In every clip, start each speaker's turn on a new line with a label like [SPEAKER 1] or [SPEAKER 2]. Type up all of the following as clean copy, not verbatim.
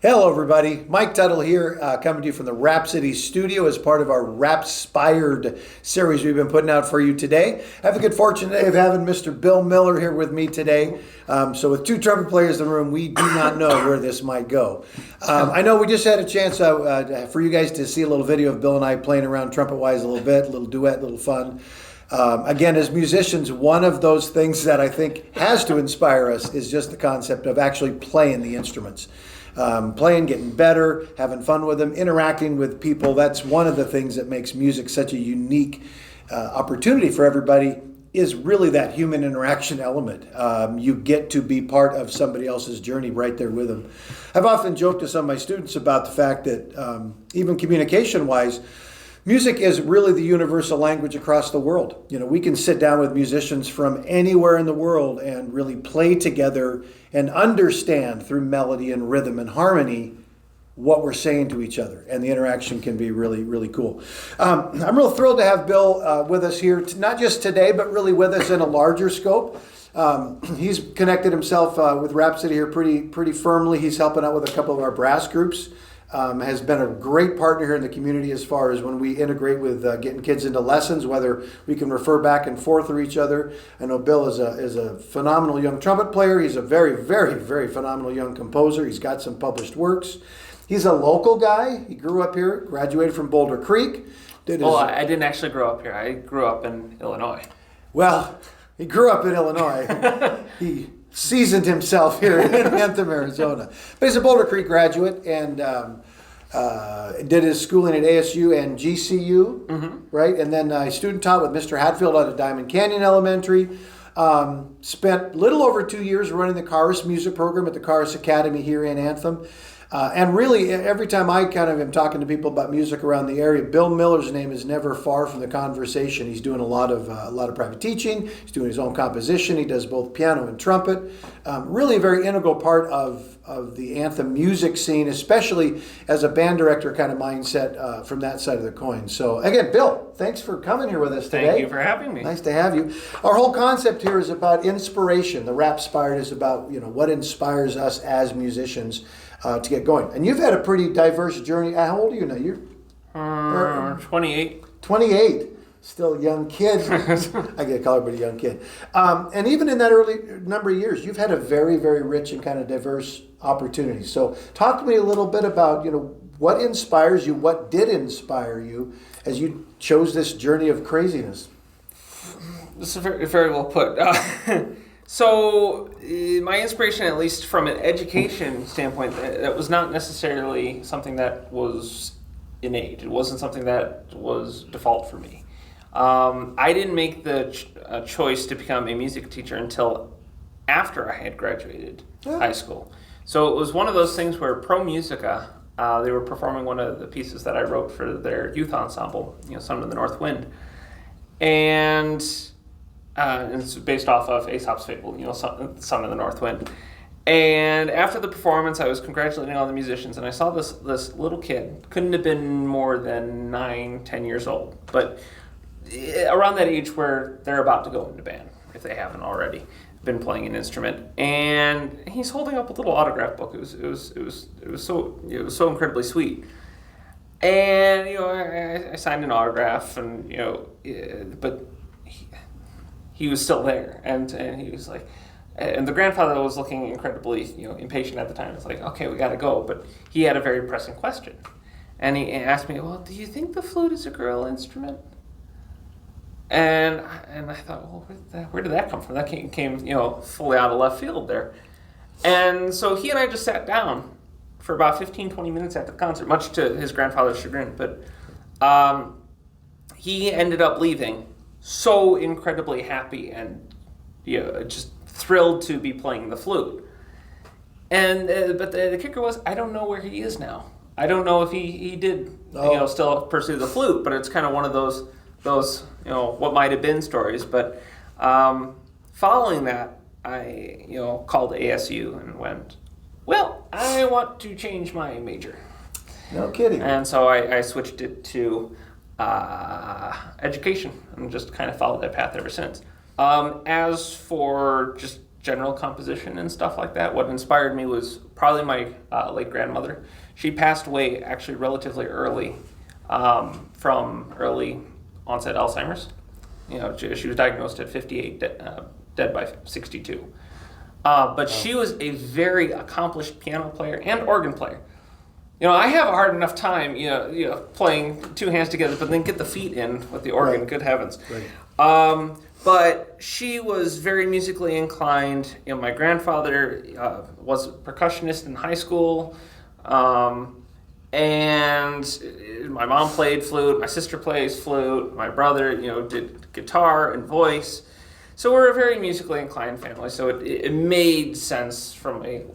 [SPEAKER 1] Hello, everybody. Mike Tuttle here, coming to you from the Rhapsody studio as part of our Rhapspired series we've been putting out for you today. I have the good fortune today of having Mr. Bill Miller here with me today. So with two trumpet players in the room, we do not know where this might go. I know we just had a chance for you guys to see a little video of Bill and I playing around trumpet-wise a little bit, a little duet, a little fun. Again, as musicians, one of those things that I think has to inspire us is just the concept of actually playing the instruments. Playing, getting better, having fun with them, interacting with people. That's one of the things that makes music such a unique opportunity for everybody, is really that human interaction element. You get to be part of somebody else's journey right there with them. I've often joked to some of my students about the fact that even communication-wise, music is really the universal language across the world. You know, we can sit down with musicians from anywhere in the world and really play together and understand through melody and rhythm and harmony what we're saying to each other. And the interaction can be really, really cool. I'm real thrilled to have Bill with us here, not just today, but really with us in a larger scope. He's connected himself with Rhapsody here pretty firmly. He's helping out with a couple of our brass groups. Has been a great partner here in the community as far as when we integrate with getting kids into lessons, whether we can refer back and forth to each other. I know Bill is a phenomenal young trumpet player. He's a very, very, very phenomenal young composer. He's got some published works. He's a local guy. He grew up here, graduated from Boulder Creek.
[SPEAKER 2] I didn't actually grow up here. I grew up in Illinois.
[SPEAKER 1] Well, he grew up in Illinois. He seasoned himself here in Anthem, Arizona. But he's a Boulder Creek graduate and did his schooling at ASU and GCU, right? And then student taught with Mr. Hatfield out of Diamond Canyon Elementary. Spent a little over 2 years running the chorus music program at the Chorus Academy here in Anthem. And really, every time I kind of am talking to people about music around the area, Bill Miller's name is never far from the conversation. He's doing a lot of private teaching. He's doing his own composition. He does both piano and trumpet. Really a very integral part of the Anthem music scene, especially as a band director kind of mindset from that side of the coin. So again, Bill, thanks for coming here with us today.
[SPEAKER 2] Thank you for having me.
[SPEAKER 1] Nice to have you. Our whole concept here is about inspiration. The Rhapspired is about what inspires us as musicians to get going. And you've had a pretty diverse journey. How old are you now? You're
[SPEAKER 2] 28.
[SPEAKER 1] 28. Still a young kid. I get called a young kid. And even in that early number of years, you've had a very, very rich and kind of diverse opportunity. So talk to me a little bit about, what inspires you, what did inspire you as you chose this journey of craziness?
[SPEAKER 2] This is very, very well put. So my inspiration, at least from an education standpoint, that was not necessarily something that was innate. It wasn't something that was default for me. I didn't make the choice to become a music teacher until after I had graduated high school. So it was one of those things where Pro Musica, they were performing one of the pieces that I wrote for their youth ensemble, Son of the North Wind. And it's based off of Aesop's Fable, Son of the North Wind. And after the performance, I was congratulating all the musicians, and I saw this little kid. Couldn't have been more than 9-10 years old, but around that age where they're about to go into band, if they haven't already been playing an instrument. And he's holding up a little autograph book. It was so incredibly sweet. And I signed an autograph, and but he was still there, and he was like, and the grandfather was looking incredibly impatient at the time. It's like, okay, we got to go, but he had a very pressing question, and he asked me, well, do you think the flute is a girl instrument? And I thought, well, where did that come from? That came fully out of left field there. And so he and I just sat down for about 15-20 minutes at the concert, much to his grandfather's chagrin, but he ended up leaving so incredibly happy and just thrilled to be playing the flute. And but the kicker was, I don't know where he is now. I don't know if he did still pursue the flute, but it's kind of one of those what might have been stories. But following that, I called ASU and went, well, I want to change my major.
[SPEAKER 1] No kidding.
[SPEAKER 2] And so I switched it to education and just kind of followed that path ever since. As for just general composition and stuff like that. What inspired me was probably my late grandmother. She passed away actually relatively early from early onset Alzheimer's. She was diagnosed at 58, dead by 62. But she was a very accomplished piano player and organ player. I have a hard enough time, playing two hands together, but then get the feet in with the organ. Right. Good heavens! Right. But she was very musically inclined. My grandfather was a percussionist in high school, and my mom played flute. My sister plays flute. My brother, did guitar and voice. So we're a very musically inclined family. So it made sense from a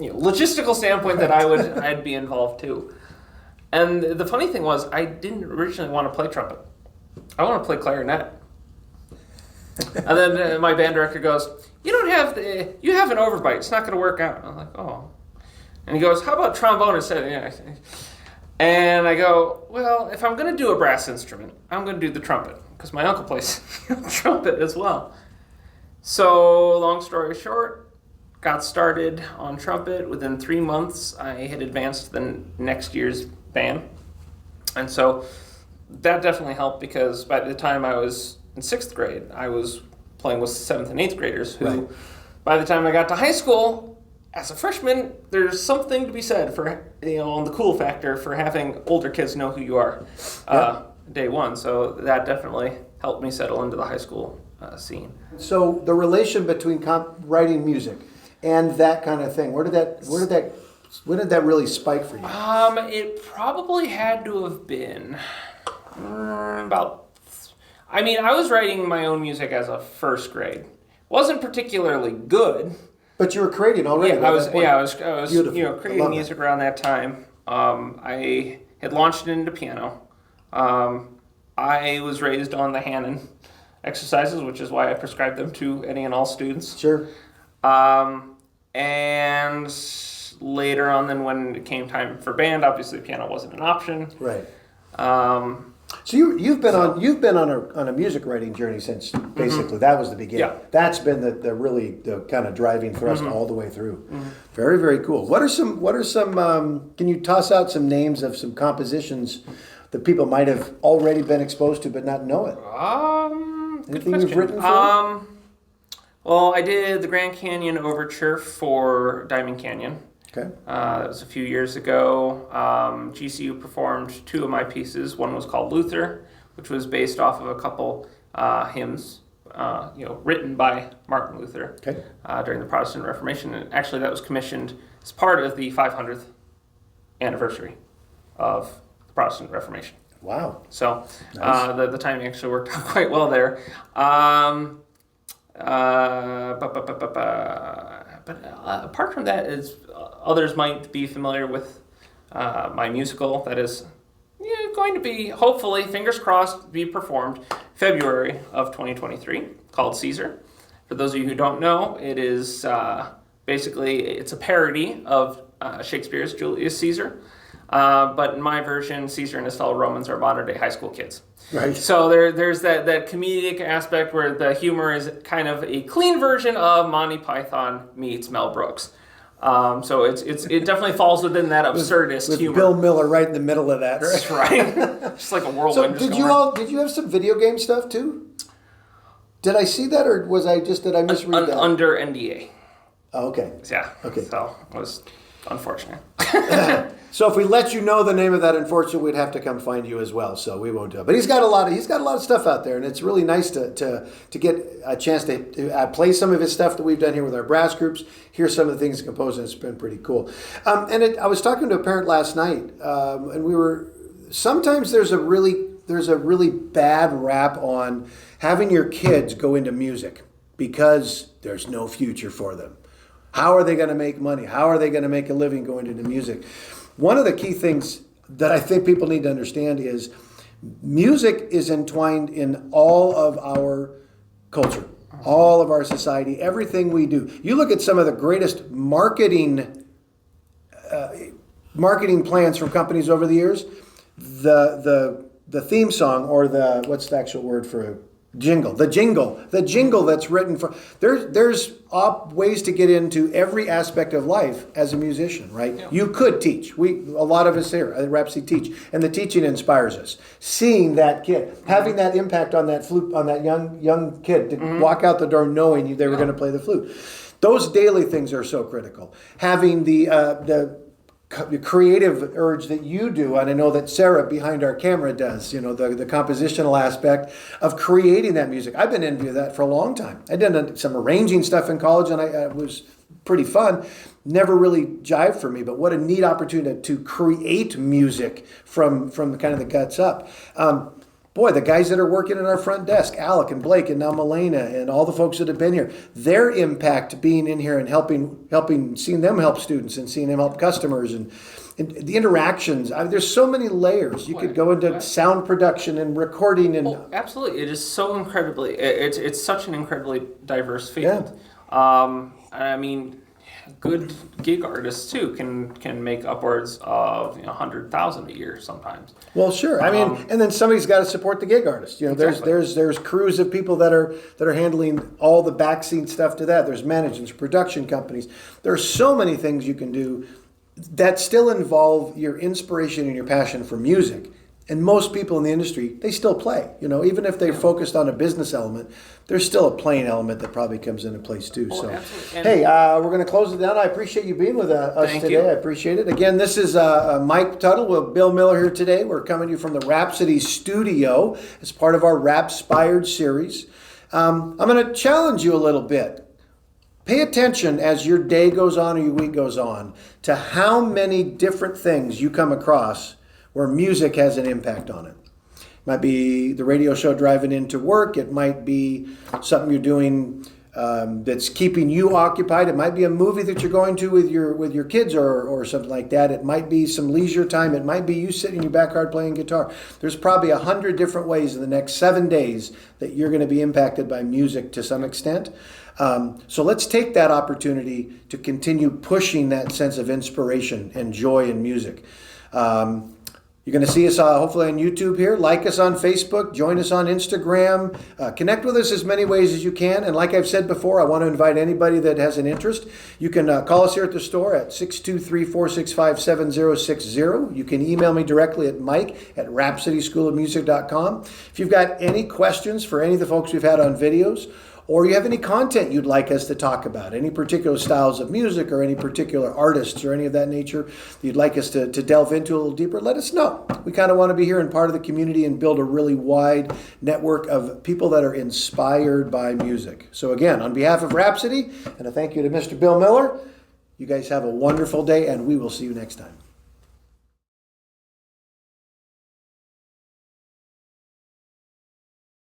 [SPEAKER 2] logistical standpoint that I'd be involved too. And the funny thing was, I didn't originally want to play trumpet. I want to play clarinet. And then my band director goes, you have an overbite. It's not going to work out. I'm like, oh. And he goes, how about trombone instead? And I go, well, if I'm going to do a brass instrument, I'm going to do the trumpet, because my uncle plays trumpet as well. So long story short, got started on trumpet. Within 3 months, I had advanced to the next year's band. And so that definitely helped, because by the time I was in 6th grade, I was playing with 7th and 8th graders who, right. By the time I got to high school, as a freshman, there's something to be said for, on the cool factor for having older kids know who you are day one. So that definitely helped me settle into the high school scene. So
[SPEAKER 1] the relation between writing music and that kind of thing, where did that really spike for you?
[SPEAKER 2] It probably had to have been I was writing my own music as a 1st grade. Wasn't particularly good.
[SPEAKER 1] But you were creating already.
[SPEAKER 2] Yeah, I was creating music around that time. I had launched it into piano. I was raised on the Hanon exercises, which is why I prescribed them to any and all students.
[SPEAKER 1] Sure.
[SPEAKER 2] And later on, then when it came time for band, obviously piano wasn't an option.
[SPEAKER 1] Right. So you've been on a music writing journey since basically that was the beginning. Yeah. That's been the kind of driving thrust all the way through. Mm-hmm. Very, very cool. What are some can you toss out some names of some compositions that people might have already been exposed to but not know it? Anything you've written for?
[SPEAKER 2] Well, I did the Grand Canyon Overture for Diamond Canyon.
[SPEAKER 1] Okay.
[SPEAKER 2] That was a few years ago. GCU performed 2 of my pieces. One was called Luther, which was based off of a couple hymns, written by Martin Luther during the Protestant Reformation. And actually, that was commissioned as part of the 500th anniversary of the Protestant Reformation.
[SPEAKER 1] Wow!
[SPEAKER 2] So nice. The timing actually worked out quite well there. But apart from that, others might be familiar with my musical that is going to be, hopefully, fingers crossed, be performed February of 2023, called Caesar. For those of you who don't know, it is basically, it's a parody of Shakespeare's Julius Caesar. But in my version, Caesar and his fellow Romans are modern-day high school kids.
[SPEAKER 1] Right.
[SPEAKER 2] So there's that comedic aspect where the humor is kind of a clean version of Monty Python meets Mel Brooks. So it definitely falls within that absurdist
[SPEAKER 1] with
[SPEAKER 2] humor.
[SPEAKER 1] Bill Miller right in the middle of that. Right?
[SPEAKER 2] That's right. Just like a whirlwind.
[SPEAKER 1] So did you have some video game stuff too? Did I see that, or did I misread that?
[SPEAKER 2] Under NDA.
[SPEAKER 1] Oh, okay.
[SPEAKER 2] Yeah.
[SPEAKER 1] Okay.
[SPEAKER 2] So it was unfortunate.
[SPEAKER 1] So if we let you know the name of that, unfortunately, we'd have to come find you as well. So we won't do it. But he's got a lot of stuff out there, and it's really nice to get a chance to play some of his stuff that we've done here with our brass groups. Hear some of the things he composed, and it's been pretty cool. I was talking to a parent last night, and we were sometimes there's a really bad rap on having your kids go into music because there's no future for them. How are they going to make money? How are they going to make a living going into music? One of the key things that I think people need to understand is music is entwined in all of our culture, all of our society, everything we do. You look at some of the greatest marketing plans from companies over the years, the theme song, or what's the actual word for the jingle that's written for. There's ways to get into every aspect of life as a musician, right?
[SPEAKER 2] Yeah.
[SPEAKER 1] You could teach. A lot of us here at Rhapsody teach, and the teaching inspires us. Seeing that kid, having that impact on that flute, on that young kid to walk out the door knowing they were going to play the flute. Those daily things are so critical. Having the creative urge that you do, and I know that Sarah behind our camera does, the compositional aspect of creating that music. I've been into that for a long time. I did some arranging stuff in college, and it was pretty fun. Never really jived for me, but what a neat opportunity to create music from the kind of the guts up. Boy, the guys that are working at our front desk, Alec and Blake and now Milena and all the folks that have been here, their impact being in here and helping, seeing them help students and seeing them help customers and the interactions. There's so many layers. You could go into sound production and recording and
[SPEAKER 2] absolutely. It is so incredibly. It's such an incredibly diverse field. I mean, good gig artists too can make upwards of 100,000 a year sometimes.
[SPEAKER 1] Well, sure. I mean, and then somebody's got to support the gig artist.
[SPEAKER 2] Exactly.
[SPEAKER 1] There's crews of people that are handling all the backseat stuff to that. There's managements, production companies. There are so many things you can do that still involve your inspiration and your passion for music. And most people in the industry, they still play. Even if they're focused on a business element, there's still a playing element that probably comes into place too. So, hey, we're going to close it down. I appreciate you being with us today.
[SPEAKER 2] You.
[SPEAKER 1] I appreciate it. Again, this is Mike Tuttle with Bill Miller here today. We're coming to you from the Rhapsody studio as part of our Rhapspired series. I'm going to challenge you a little bit. Pay attention as your day goes on or your week goes on to how many different things you come across where music has an impact on it. It might be the radio show driving into work. It might be something you're doing that's keeping you occupied. It might be a movie that you're going to with your kids or something like that. It might be some leisure time. It might be you sitting in your backyard playing guitar. There's probably 100 different ways in the next 7 days that you're going to be impacted by music to some extent. So let's take that opportunity to continue pushing that sense of inspiration and joy in music. You're going to see us hopefully on YouTube here. Like us on Facebook. Join us on Instagram. Connect with us as many ways as you can. And like I've said before, I want to invite anybody that has an interest. You can call us here at the store at 623-465-7060. You can email me directly at mike@rhapsodyschoolofmusic.com. If you've got any questions for any of the folks we've had on videos, or you have any content you'd like us to talk about, any particular styles of music or any particular artists or any of that nature you'd like us to delve into a little deeper, let us know. We kind of want to be here and part of the community and build a really wide network of people that are inspired by music. So again, on behalf of Rhapsody, and a thank you to Mr. Bill Miller, you guys have a wonderful day and we will see you next time.